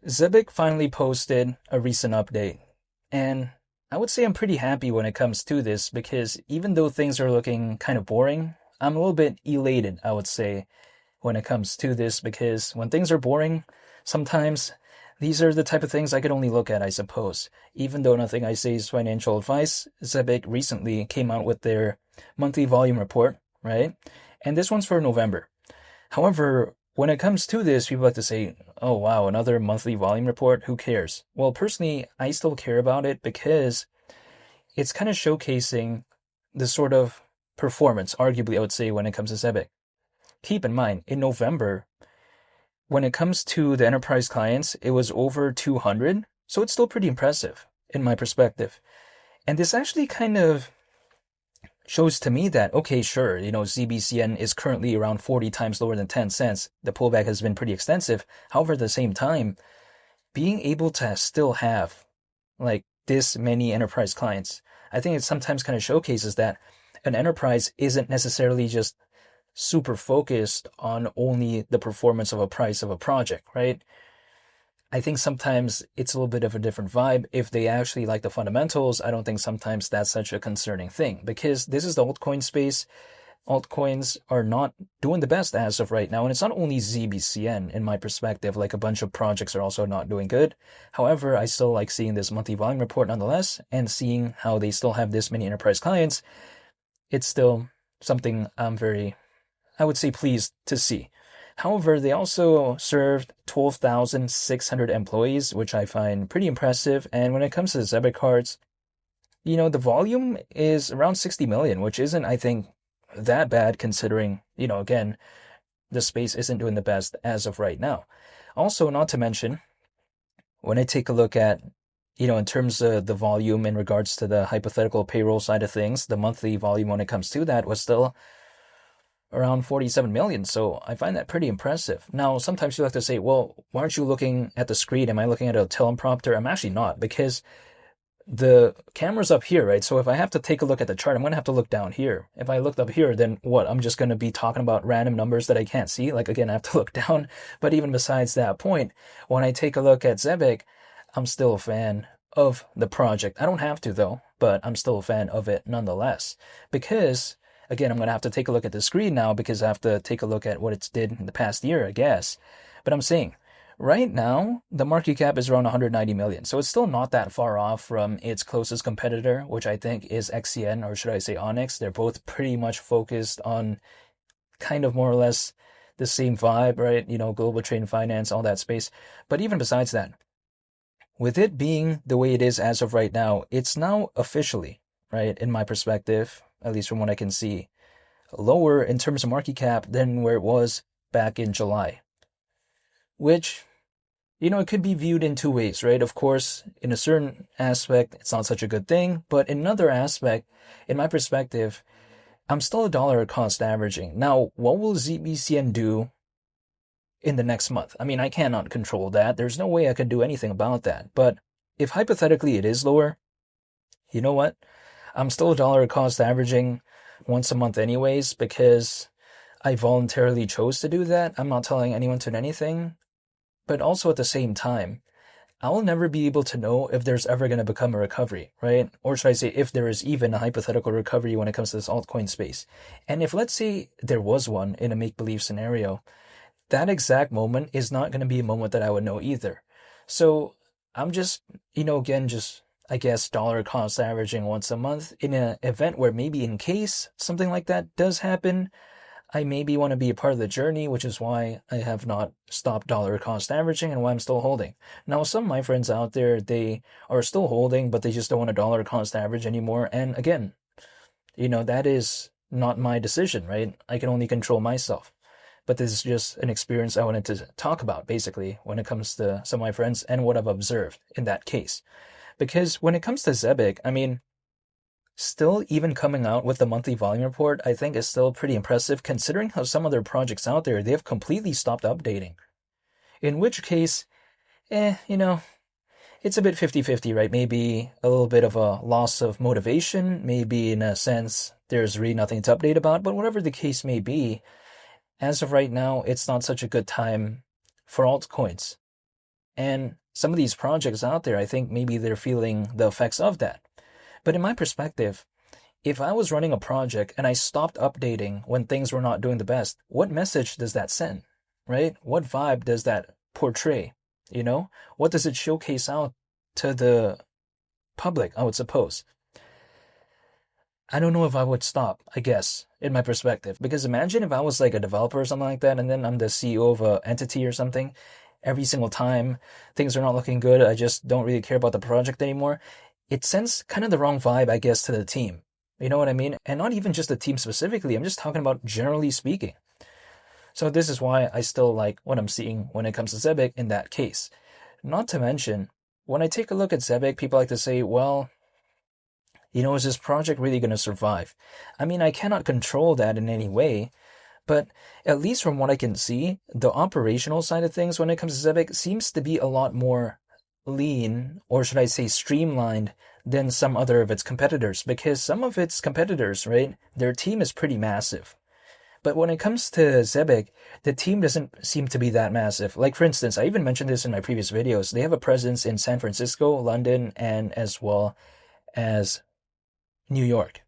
Zebec finally posted a recent update, and I would say I'm pretty happy when it comes to this because even though things are looking kind of boring, I'm a little bit elated, I would say, when it comes to this because when things are boring, sometimes these are the type of things I could only look at, I suppose. Even though nothing I say is financial advice, Zebec recently came out with their monthly volume report, right? And this one's for November. However, when it comes to this, people like to say, oh wow, another monthly volume report, who cares? Well, personally, I still care about it because it's kind of showcasing the sort of performance, arguably, I would say, when it comes to Zebec. Keep in mind, in November, when it comes to the enterprise clients, it was over 200, so it's still pretty impressive in my perspective. And this actually kind of shows to me that, okay, sure, ZBCN is currently around 40 times lower than 10 cents. The pullback has been pretty extensive. However, at the same time, being able to still have like this many enterprise clients, I think it sometimes kind of showcases that an enterprise isn't necessarily just super focused on only the performance of a price of a project, right? I think sometimes it's a little bit of a different vibe. If they actually like the fundamentals, I don't think sometimes that's such a concerning thing because this is the altcoin space. Altcoins are not doing the best as of right now. And it's not only ZBCN in my perspective, like a bunch of projects are also not doing good. However, I still like seeing this monthly volume report nonetheless and seeing how they still have this many enterprise clients. It's still something I'm very, I would say, pleased to see. However, they also served 12,600 employees, which I find pretty impressive. And when it comes to the Zebec cards, the volume is around 60 million, which isn't, I think, that bad considering, again, the space isn't doing the best as of right now. Also, not to mention, when I take a look at, in terms of the volume in regards to the hypothetical payroll side of things, the monthly volume when it comes to that was still around 47 million. So I find that pretty impressive. Now, sometimes you have to say, well, why aren't you looking at the screen? Am I looking at a teleprompter? I'm actually not because the camera's up here, right? So if I have to take a look at the chart, I'm going to have to look down here. If I looked up here, then what? I'm just going to be talking about random numbers that I can't see. Like, again, I have to look down. But even besides that point, when I take a look at Zebec, I'm still a fan of the project. I don't have to, though, but I'm still a fan of it nonetheless. Because, again, I'm going to have to take a look at the screen now because I have to take a look at what it's did in the past year, I guess. But I'm saying, right now, the market cap is around 190 million, so it's still not that far off from its closest competitor, which I think is XCN, or should I say Onyx. They're both pretty much focused on kind of more or less the same vibe, right? Global trade and finance, all that space. But even besides that, with it being the way it is as of right now, it's now officially, right, in my perspective, at least from what I can see, lower in terms of market cap than where it was back in July, which it could be viewed in two ways, right? Of course, in a certain aspect, it's not such a good thing. But in another aspect, in my perspective, I'm still a dollar cost averaging. Now, what will ZBCN do in the next month? I mean, I cannot control that. There's no way I could do anything about that. But if hypothetically it is lower, you know what? I'm still a dollar cost averaging once a month anyways because I voluntarily chose to do that. I'm not telling anyone to do anything. But also at the same time, I'll never be able to know if there's ever going to become a recovery, right? Or should I say, if there is even a hypothetical recovery when it comes to this altcoin space. And if, let's say, there was one in a make-believe scenario, that exact moment is not going to be a moment that I would know either. So I'm just, again, just, I guess, dollar cost averaging once a month in an event where maybe in case something like that does happen, I maybe want to be a part of the journey, which is why I have not stopped dollar cost averaging and why I'm still holding. Now, some of my friends out there, they are still holding, but they just don't want a dollar cost average anymore. And again, that is not my decision, right? I can only control myself. But this is just an experience I wanted to talk about, basically, when it comes to some of my friends and what I've observed in that case. Because when it comes to Zebec, I mean, still even coming out with the monthly volume report, I think is still pretty impressive considering how some other projects out there, they have completely stopped updating. In which case, it's a bit 50-50, right? Maybe a little bit of a loss of motivation, maybe in a sense there's really nothing to update about, but whatever the case may be, as of right now, it's not such a good time for altcoins. And some of these projects out there, I think maybe they're feeling the effects of that. But in my perspective, if I was running a project and I stopped updating when things were not doing the best, what message does that send, right? What vibe does that portray? You know, what does it showcase out to the public, I would suppose? I don't know if I would stop, I guess, in my perspective. Because imagine if I was like a developer or something like that, and then I'm the CEO of a entity or something. Every single time things are not looking good, I just don't really care about the project anymore. It sends kind of the wrong vibe, I guess, to the team. You know what I mean? And not even just the team specifically. I'm just talking about generally speaking. So this is why I still like what I'm seeing when it comes to Zebec in that case. Not to mention, when I take a look at Zebec, people like to say, well, is this project really going to survive? I mean, I cannot control that in any way, but at least from what I can see, the operational side of things when it comes to Zebec seems to be a lot more lean, or should I say streamlined, than some other of its competitors, because some of its competitors, right, their team is pretty massive. But when it comes to Zebec, the team doesn't seem to be that massive. Like, for instance, I even mentioned this in my previous videos. They have a presence in San Francisco, London, and as well as New York.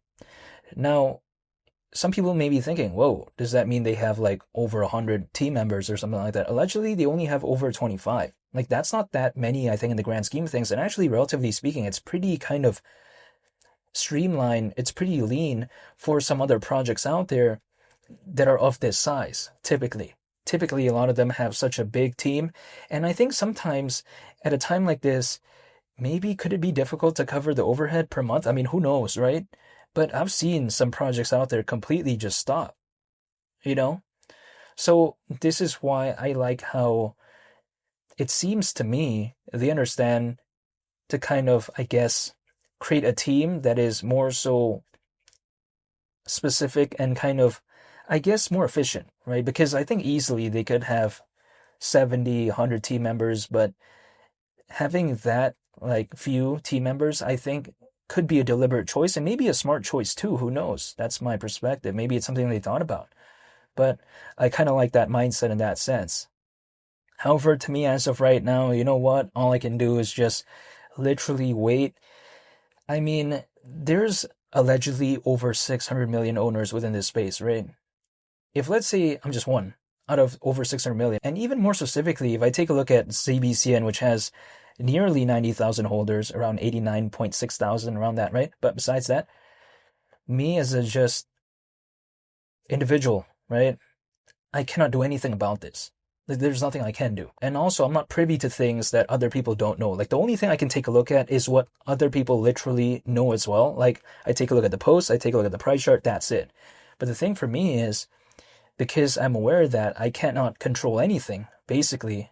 Now, some people may be thinking, whoa, does that mean they have like over 100 team members or something like that? Allegedly, they only have over 25. Like, that's not that many, I think, in the grand scheme of things. And actually, relatively speaking, it's pretty kind of streamlined. It's pretty lean for some other projects out there that are of this size, typically. Typically, a lot of them have such a big team. And I think sometimes at a time like this, maybe could it be difficult to cover the overhead per month? I mean, who knows, right? But I've seen some projects out there completely just stop, you know? So this is why I like how it seems to me they understand to kind of, I guess, create a team that is more so specific and kind of, I guess, more efficient, right? Because I think easily they could have 70, 100 team members, but having that like few team members, I think could be a deliberate choice and maybe a smart choice too. Who knows? That's my perspective. Maybe it's something they thought about. But I kind of like that mindset in that sense. However, to me, as of right now, you know what? All I can do is just literally wait. I mean, there's allegedly over 600 million owners within this space, right? If let's say I'm just one out of over 600 million, and even more specifically, if I take a look at ZBCN, which has nearly 90,000 holders, around 89.6 thousand, around that, right? But besides that, me as a just individual, right? I cannot do anything about this. Like, there's nothing I can do. And also, I'm not privy to things that other people don't know. Like, the only thing I can take a look at is what other people literally know as well. Like, I take a look at the posts, I take a look at the price chart, that's it. But the thing for me is, because I'm aware that I cannot control anything, basically,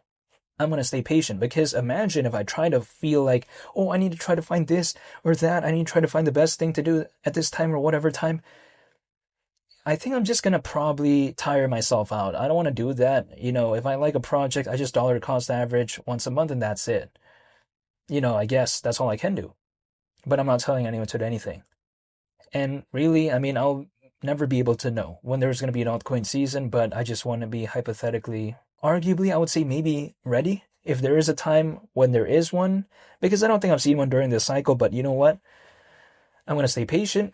I'm going to stay patient. Because imagine if I try to feel like, oh, I need to try to find this or that, I need to try to find the best thing to do at this time or whatever time. I think I'm just going to probably tire myself out. I don't want to do that. If I like a project, I just dollar cost average once a month and that's it. I guess that's all I can do. But I'm not telling anyone to do anything. And really, I mean, I'll never be able to know when there's going to be an altcoin season, but I just want to be hypothetically, arguably, I would say maybe ready if there is a time when there is one, because I don't think I've seen one during this cycle, but you know what? I'm going to stay patient,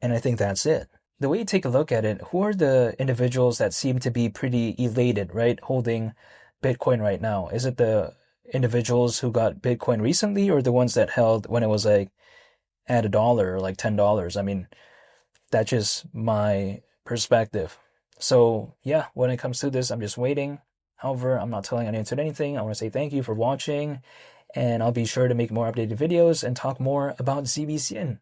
and I think that's it. The way you take a look at it, who are the individuals that seem to be pretty elated, right, holding Bitcoin right now? Is it the individuals who got Bitcoin recently, or the ones that held when it was like at $1 or like $10? I mean, that's just my perspective. So yeah, when it comes to this, I'm just waiting. However, I'm not telling anyone to do anything. I want to say thank you for watching, and I'll be sure to make more updated videos and talk more about ZBCN.